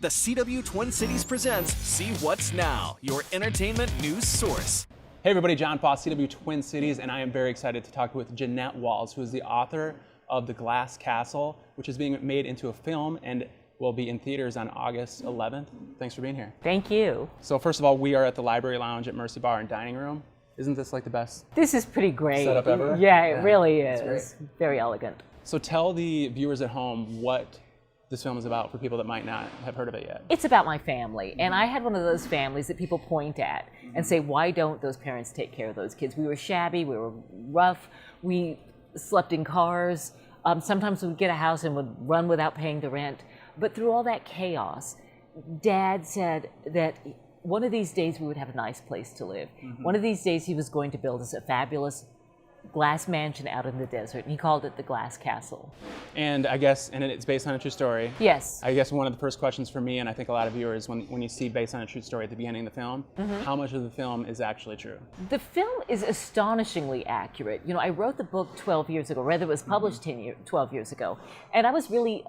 The CW Twin Cities presents See What's Now, your entertainment news source. Hey everybody, John Foss, CW Twin Cities, and I am very excited to talk with Jeannette Walls, who is the author of The Glass Castle, which is being made into a film and will be in theaters on August 11th. Thanks for being here. Thank you. So first of all, we are at the Library Lounge at Mercy Bar and Dining Room. Isn't this like the best This is pretty great. setup ever? Yeah, it really is. Very elegant. So tell the viewers at home what this film is about for people that might not have heard of it yet. It's about my family, and I had one of those families that people point at and say, why don't those parents take care of those kids? We were shabby, we were rough, we slept in cars, sometimes we'd get a house and would run without paying the rent. But through all that chaos, Dad said that one of these days we would have a nice place to live. One of these days he was going to build us a fabulous glass mansion out in the desert, and he called it the Glass Castle. And I guess, and it's based on a true story. Yes. I guess one of the first questions for me, and I think a lot of viewers, when you see based on a true story at the beginning of the film, how much of the film is actually true? The film is astonishingly accurate. You know, I wrote the book 12 years ago, rather it was published 12 years ago, and I was really,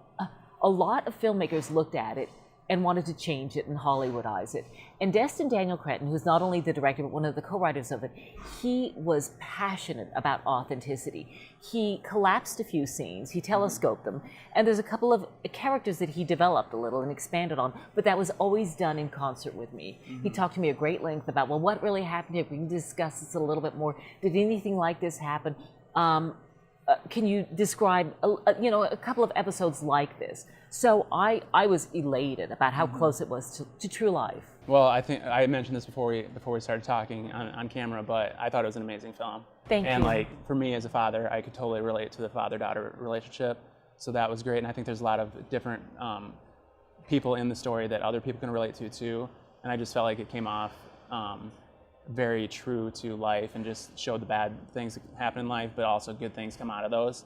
a lot of filmmakers looked at it and wanted to change it and Hollywoodize it. And Destin Daniel Cretton, who's not only the director, but one of the co-writers of it, he was passionate about authenticity. He collapsed a few scenes, he telescoped them, and there's a couple of characters that he developed a little and expanded on, but that was always done in concert with me. He talked to me at great length about, well, what really happened here? We can discuss this a little bit more. Did anything like this happen? Can you describe, a couple of episodes like this? So I was elated about how close it was to true life. Well, I think I mentioned this before we started talking on camera, but I thought it was an amazing film. Thank and you. like for me as a father, I could totally relate to the father-daughter relationship. So that was great, and I think there's a lot of different people in the story that other people can relate to too. And I just felt like it came off very true to life and just showed the bad things that happen in life, but also good things come out of those.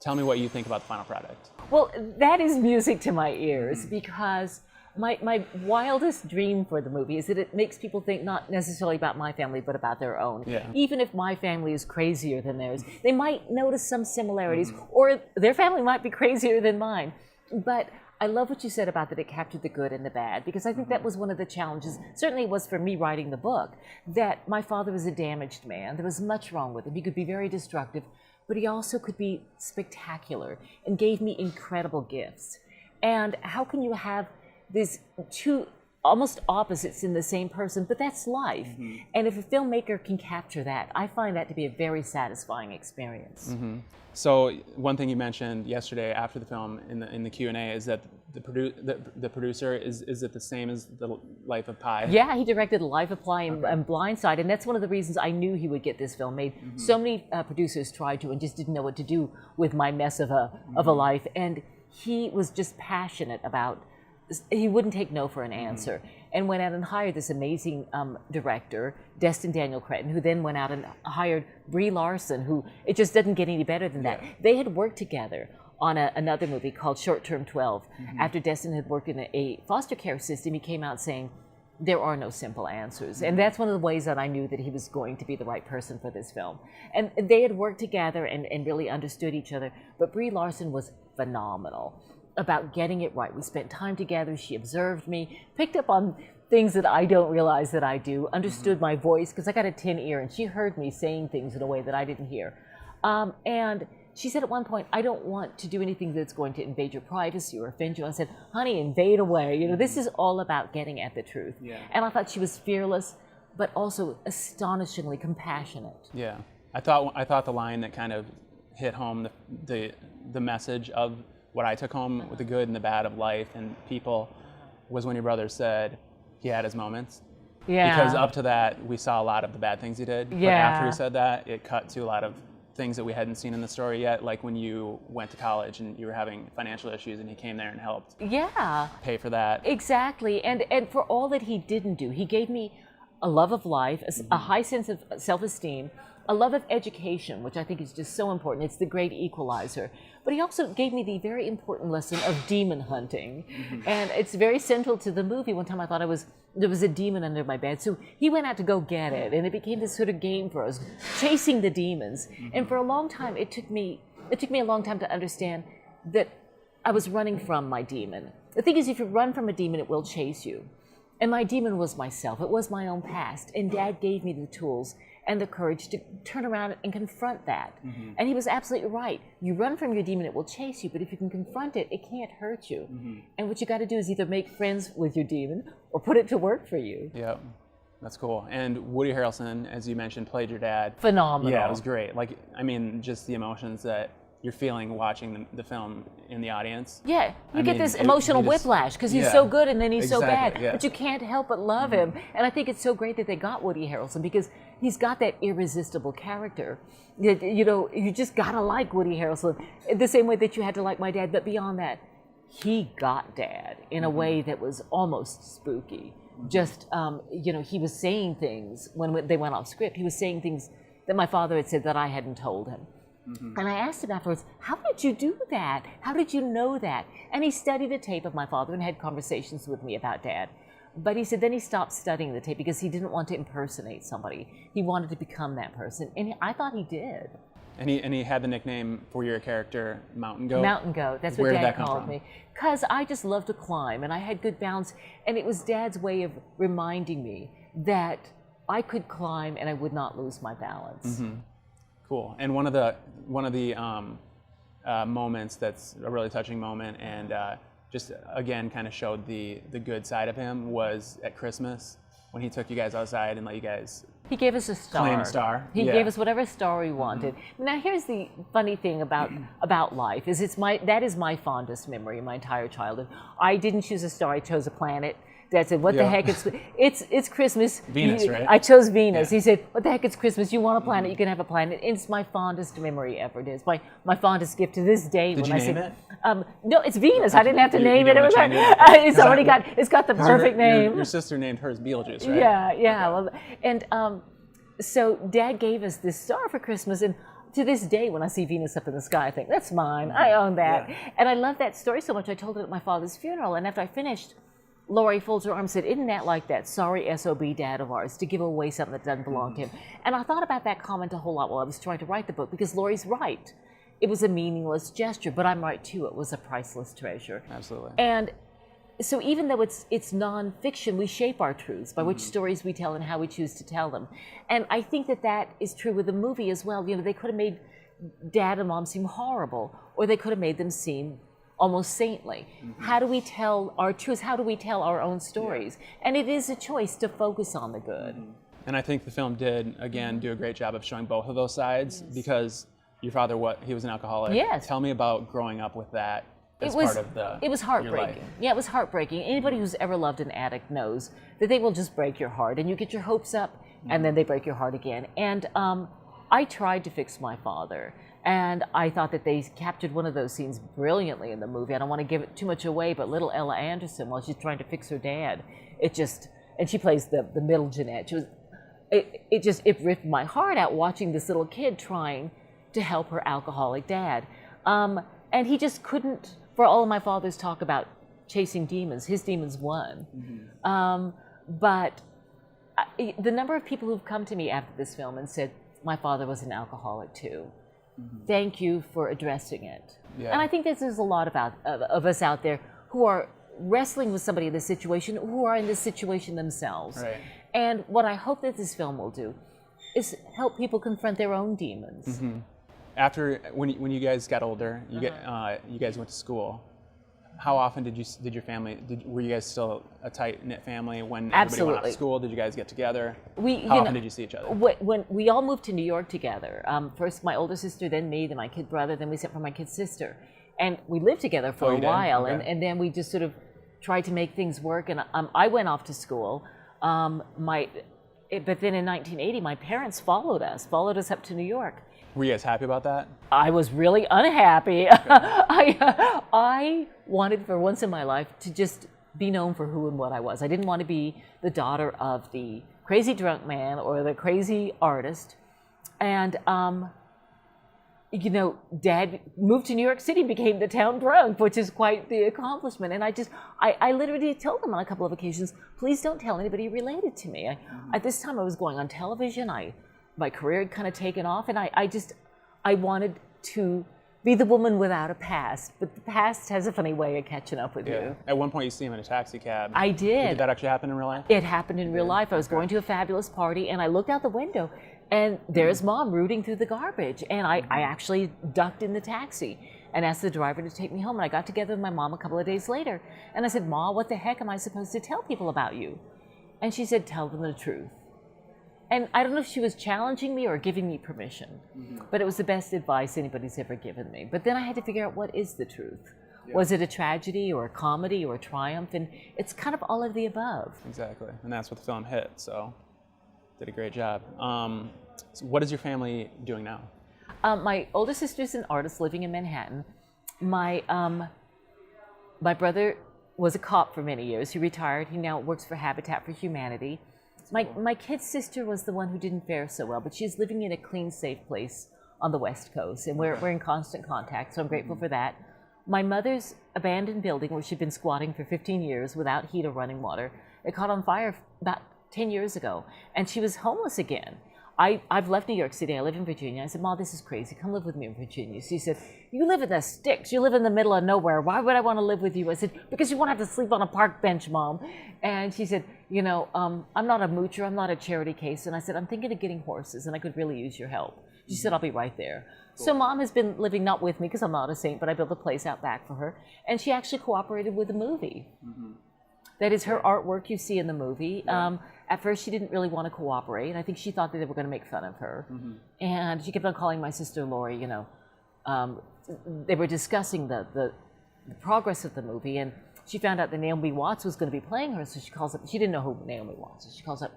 Tell me what you think about the final product. Well, that is music to my ears, because my wildest dream for the movie is that it makes people think not necessarily about my family, but about their own. Yeah. Even if my family is crazier than theirs, they might notice some similarities, or their family might be crazier than mine. But I love what you said about that it captured the good and the bad, because I think that was one of the challenges, certainly it was for me writing the book, that my father was a damaged man. There was much wrong with him. He could be very destructive, but he also could be spectacular and gave me incredible gifts. And how can you have these two almost opposites in the same person, but that's life. And if a filmmaker can capture that, I find that to be a very satisfying experience. So one thing you mentioned yesterday after the film in the Q&A is that the producer, is it the same as The Life of Pi? Yeah, he directed Life of Pi and Blindside, and that's one of the reasons I knew he would get this film made. So many producers tried to and just didn't know what to do with my mess of a life, and he was just passionate about. He wouldn't take no for an answer, and went out and hired this amazing director, Destin Daniel Cretton, who then went out and hired Brie Larson, who it just doesn't get any better than that. They had worked together on another movie called Short Term 12. After Destin had worked in a foster care system, he came out saying, there are no simple answers. And that's one of the ways that I knew that he was going to be the right person for this film. And they had worked together and really understood each other, but Brie Larson was phenomenal about getting it right. We spent time together, she observed me, picked up on things that I don't realize that I do, understood my voice, because I got a tin ear, and she heard me saying things in a way that I didn't hear. And she said at one point, I don't want to do anything that's going to invade your privacy or offend you. I said, honey, invade away. You know, this is all about getting at the truth. And I thought she was fearless, but also astonishingly compassionate. Yeah, I thought the line that kind of hit home the message of what I took home with the good and the bad of life and people was when your brother said he had his moments. Yeah. Because up to that, we saw a lot of the bad things he did. Yeah. But after he said that, it cut to a lot of things that we hadn't seen in the story yet, like when you went to college and you were having financial issues and he came there and helped pay for that. Exactly. And for all that he didn't do, he gave me a love of life, a high sense of self-esteem, a love of education, which I think is just so important. It's the great equalizer. But he also gave me the very important lesson of demon hunting. And it's very central to the movie. One time I thought there was a demon under my bed. So he went out to go get it. And it became this sort of game for us, chasing the demons. And for a long time, it took me a long time to understand that I was running from my demon. the thing is, if you run from a demon, it will chase you. And my demon was myself. It was my own past. And Dad gave me the tools and the courage to turn around and confront that. And he was absolutely right. You run from your demon, it will chase you. But if you can confront it, it can't hurt you. And what you got to do is either make friends with your demon or put it to work for you. Yep. That's cool. And Woody Harrelson, as you mentioned, played your dad. Phenomenal. Yeah, it was great. Like, I mean, just the emotions that you're feeling watching the film in the audience. Yeah, you get this emotional whiplash because he's so good and then he's so bad, but you can't help but love him. And I think it's so great that they got Woody Harrelson because he's got that irresistible character. You know, you just gotta like Woody Harrelson the same way that you had to like my dad. But beyond that, he got Dad in a way that was almost spooky. Just, you know, he was saying things when they went off script. He was saying things that my father had said that I hadn't told him. And I asked him afterwards, how did you do that? How did you know that? And he studied a tape of my father and had conversations with me about Dad. But he said then he stopped studying the tape because he didn't want to impersonate somebody. He wanted to become that person. And I thought he did. And he had the nickname for your character, Mountain Goat? Mountain Goat. That's what Dad called me. Because I just loved to climb and I had good balance. And it was Dad's way of reminding me that I could climb and I would not lose my balance. Cool. And one of the moments that's a really touching moment and just again kind of showed the good side of him was at Christmas when he took you guys outside and let you guys. He gave us a star. Claim a star. He gave us whatever star we wanted. Now here's the funny thing about life is that is my fondest memory in my entire childhood. I didn't choose a star. I chose a planet. Dad said, what the heck, it's Christmas. Venus, right? I chose Venus. He said, what the heck, it's Christmas. You want a planet, you can have a planet. It's my fondest memory ever. It is my fondest gift to this day. Did you name it? No, it's Venus. I didn't have to name it. It's got the perfect name. Your sister named hers Beetlejuice, right? Yeah. Well, and so Dad gave us this star for Christmas, and to this day, when I see Venus up in the sky, I think, that's mine. I own that. And I love that story so much. I told it at my father's funeral, and after I finished, Lori folds her arms and said, isn't that like that sorry SOB dad of ours to give away something that doesn't belong to him? And I thought about that comment a whole lot while I was trying to write the book because Lori's right. It was a meaningless gesture, but I'm right too. It was a priceless treasure. Absolutely. And so even though it's nonfiction, we shape our truths by which stories we tell and how we choose to tell them. And I think that is true with the movie as well. You know, they could have made Dad and Mom seem horrible, or they could have made them seem almost saintly. How do we tell our truths? How do we tell our own stories? And it is a choice to focus on the good. And I think the film did, again, do a great job of showing both of those sides because your father, he was an alcoholic. Yes. Tell me about growing up with that as It part of was your life. heartbreaking. Yeah, it was heartbreaking. Anybody who's ever loved an addict knows that they will just break your heart and you get your hopes up and then they break your heart again. And I tried to fix my father. And I thought that they captured one of those scenes brilliantly in the movie. I don't want to give it too much away, but little Ella Anderson, while she's trying to fix her dad, and she plays the middle Jeannette. It ripped my heart out watching this little kid trying to help her alcoholic dad. And he just couldn't, for all of my father's talk about chasing demons, his demons won. But the number of people who've come to me after this film and said, my father was an alcoholic too. Thank you for addressing it. Yeah. And I think there's a lot of us out there who are wrestling with somebody in this situation, who are in this situation themselves. Right. And what I hope that this film will do is help people confront their own demons. After, when you guys got older, you guys went to school. How often did your family, were you guys still a tight-knit family when everybody went off to school? Did you guys get together? How often did you see each other? When we all moved to New York together, first my older sister, then me, then my kid brother, then we sent for my kid sister. And we lived together for a while, okay. and then we just sort of tried to make things work. And I went off to school, but then in 1980, my parents followed us up to New York. Were you guys happy about that? I was really unhappy. Okay. I wanted for once in my life to just be known for who and what I was. I didn't want to be the daughter of the crazy drunk man or the crazy artist. And, Dad moved to New York City, became the town drunk, which is quite the accomplishment. And I literally told them on a couple of occasions, please don't tell anybody related to me. At this time I was going on television. My career had kind of taken off, and I wanted to be the woman without a past, but the past has a funny way of catching up with you. At one point, you see him in a taxi cab. I did. Did that actually happen in real life? It happened in real life. I was going to a fabulous party, and I looked out the window, and there's Mom rooting through the garbage. And I actually ducked in the taxi and asked the driver to take me home. And I got together with my mom a couple of days later, and I said, "Ma, what the heck am I supposed to tell people about you?" And she said, "Tell them the truth." And I don't know if she was challenging me or giving me permission, but it was the best advice anybody's ever given me. But then I had to figure out, what is the truth? Yeah. Was it a tragedy or a comedy or a triumph? And it's kind of all of the above. Exactly, and that's what the film hit, so did a great job. So what is your family doing now? My older sister's an artist living in Manhattan. My brother was a cop for many years. He retired. He now works for Habitat for Humanity. My kid's sister was the one who didn't fare so well, but she's living in a clean, safe place on the West Coast, and we're in constant contact, so I'm grateful for that. My mother's abandoned building, where she'd been squatting for 15 years without heat or running water, it caught on fire about 10 years ago, and she was homeless again. I've left New York City. I live in Virginia. I said, "Ma, this is crazy. Come live with me in Virginia." She said, "You live in the sticks. You live in the middle of nowhere. Why would I want to live with you?" I said, "Because you won't have to sleep on a park bench, Mom." And she said, "I'm not a moocher. I'm not a charity case." And I said, "I'm thinking of getting horses, and I could really use your help." She said, "I'll be right there." Cool. So Mom has been living not with me, because I'm not a saint, but I built a place out back for her. And she actually cooperated with the movie. That is her artwork you see in the movie. Yeah. At first, she didn't really want to cooperate, and I think she thought that they were going to make fun of her. And she kept on calling my sister Lori. They were discussing the progress of the movie, and she found out that Naomi Watts was going to be playing her, so she calls up. She didn't know who Naomi Watts is. She calls up,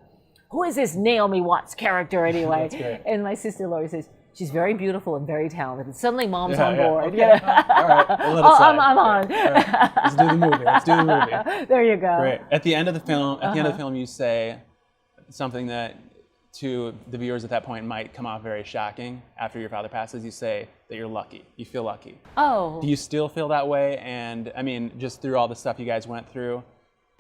"Who is this Naomi Watts character anyway?" And my sister Lori says, "She's very beautiful and very talented." And suddenly Mom's on board. Okay. All right. We'll let it slide. I'm on. Right. Let's do the movie. There you go. Great. At the end of the film, you say something that to the viewers at that point might come off very shocking. After your father passes, you say that you're lucky. You feel lucky. Oh. Do you still feel that way? And I mean, just through all the stuff you guys went through,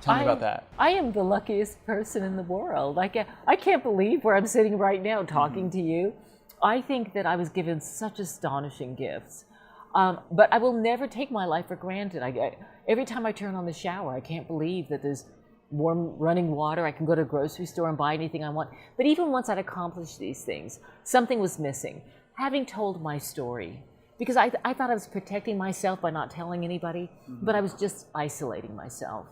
tell me about that. I am the luckiest person in the world. I can't believe where I'm sitting right now talking to you. I think that I was given such astonishing gifts, but I will never take my life for granted. Every time I turn on the shower, I can't believe that there's warm running water. I can go to a grocery store and buy anything I want. But even once I'd accomplished these things, something was missing. Having told my story, because I thought I was protecting myself by not telling anybody, but I was just isolating myself.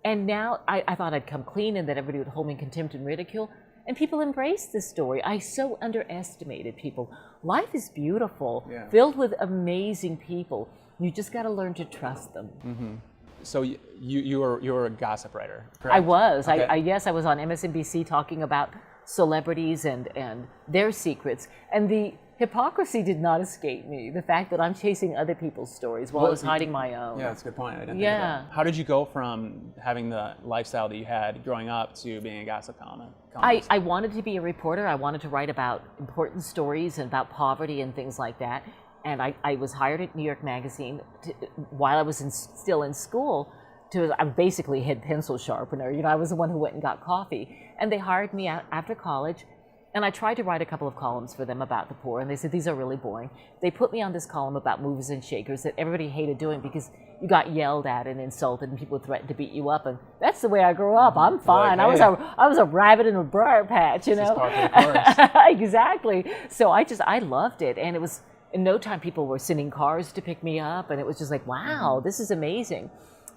And now I thought I'd come clean and that everybody would hold me in contempt and ridicule. And people embraced this story. I so underestimated people. Life is beautiful, filled with amazing people. You just got to learn to trust them. So you were a gossip writer, correct? I was. Okay. I was on MSNBC talking about celebrities and their secrets. And the hypocrisy did not escape me. The fact that I'm chasing other people's stories while I was hiding my own. Yeah, that's a good point. I didn't think of that. How did you go from having the lifestyle that you had growing up to being a gossip columnist? I wanted to be a reporter. I wanted to write about important stories and about poverty and things like that. And I was hired at New York Magazine while I was still in school. I'm basically head pencil sharpener. I was the one who went and got coffee. And they hired me out after college. And I tried to write a couple of columns for them about the poor, and they said, "These are really boring." They put me on this column about movers and shakers that everybody hated doing because you got yelled at and insulted and people threatened to beat you up. And that's the way I grew up. I'm fine. Like, hey. I was a rabbit in a briar patch, This is par for the course. Exactly. So I loved it. And it was, in no time, people were sending cars to pick me up. And it was just like, wow, this is amazing.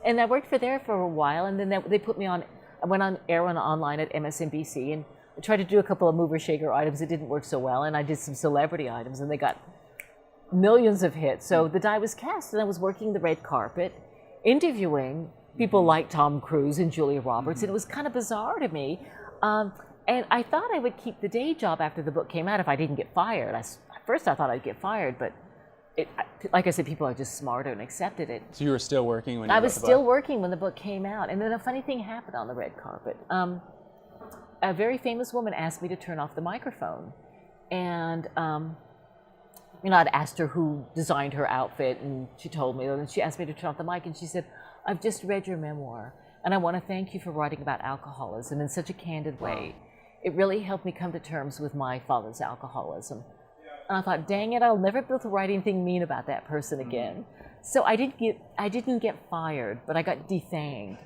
And I worked there for a while. And then they put me on, I went on air online at MSNBC. And I tried to do a couple of mover shaker items. It didn't work so well. And I did some celebrity items, and they got millions of hits. So the die was cast, and I was working the red carpet, interviewing people like Tom Cruise and Julia Roberts. And it was kind of bizarre to me. And I thought I would keep the day job after the book came out if I didn't get fired. At first I thought I'd get fired, but like I said, people are just smarter and accepted it. So you were still working when you I was still working when the book came out. And then a funny thing happened on the red carpet. A very famous woman asked me to turn off the microphone. And, I'd asked her who designed her outfit, and she told me, and she asked me to turn off the mic, and she said, "I've just read your memoir, and I want to thank you for writing about alcoholism in such a candid way. It really helped me come to terms with my father's alcoholism." And I thought, dang it, I'll never be able to write anything mean about that person again. So I didn't get fired, but I got defanged.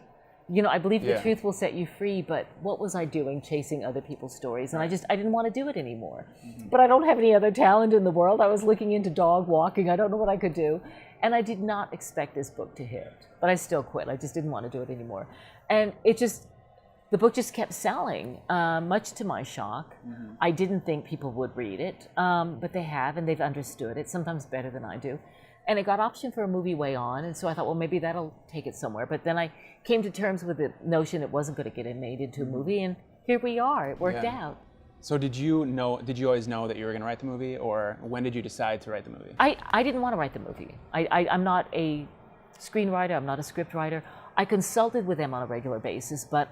You know, I believe the truth will set you free, but what was I doing chasing other people's stories? And I didn't want to do it anymore. But I don't have any other talent in the world. I was looking into dog walking. I don't know what I could do. And I did not expect this book to hit, but I still quit. I just didn't want to do it anymore. And the book just kept selling, much to my shock. I didn't think people would read it, but they have, and they've understood it, sometimes better than I do. And it got optioned for a movie way on, and so I thought, well, maybe that'll take it somewhere. But then I came to terms with the notion it wasn't going to get made into a movie, and here we are. It worked out. So did you always know that you were going to write the movie, or when did you decide to write the movie? I didn't want to write the movie. I'm not a screenwriter. I'm not a script writer. I consulted with them on a regular basis, but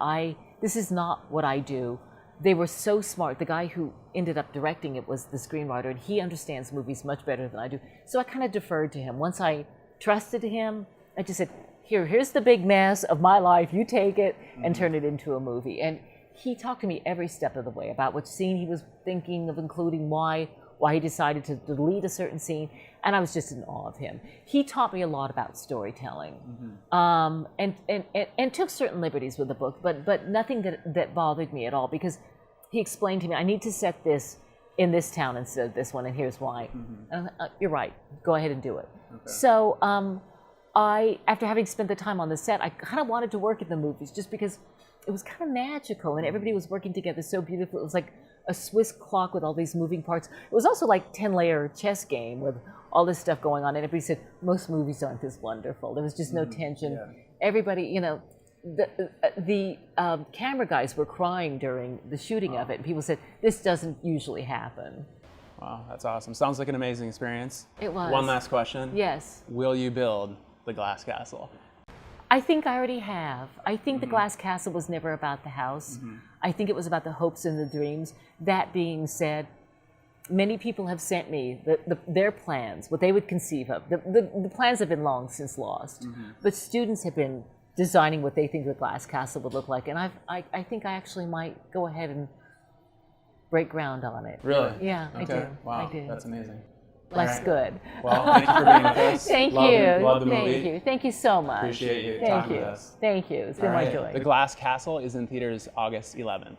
this is not what I do. They were so smart. The guy who ended up directing it was the screenwriter, and he understands movies much better than I do. So I kind of deferred to him. Once I trusted him, I just said, here's the big mess of my life. You take it and turn it into a movie. And he talked to me every step of the way about which scene he was thinking of including, why he decided to delete a certain scene, and I was just in awe of him. He taught me a lot about storytelling, and took certain liberties with the book, but nothing that bothered me at all, because he explained to me, I need to set this in this town instead of this one, and here's why. And you're right, go ahead and do it. Okay. So after having spent the time on the set, I kind of wanted to work in the movies just because it was kind of magical, and everybody was working together so beautifully. It was like a Swiss clock with all these moving parts. It was also like 10-layer chess game with all this stuff going on. And everybody said, most movies aren't this wonderful. There was just no tension. Everybody, you know, the camera guys were crying during the shooting of it. And people said, this doesn't usually happen. Wow, that's awesome. Sounds like an amazing experience. It was. One last question. Yes. Will you build the glass castle? I think I already have. I think the glass castle was never about the house. I think it was about the hopes and the dreams. That being said, many people have sent me their plans, what they would conceive of. The plans have been long since lost, but students have been designing what they think the glass castle would look like, and I think I actually might go ahead and break ground on it. Really? Yeah, okay. I do. Wow, I do. that's amazing. Life's good. Well, thank you for being with us. Thank Love you. the movie. Thank you. Thank you so much. Appreciate you Thank talking you. with us. Thank you. It's been my joy. The Glass Castle is in theaters August 11th.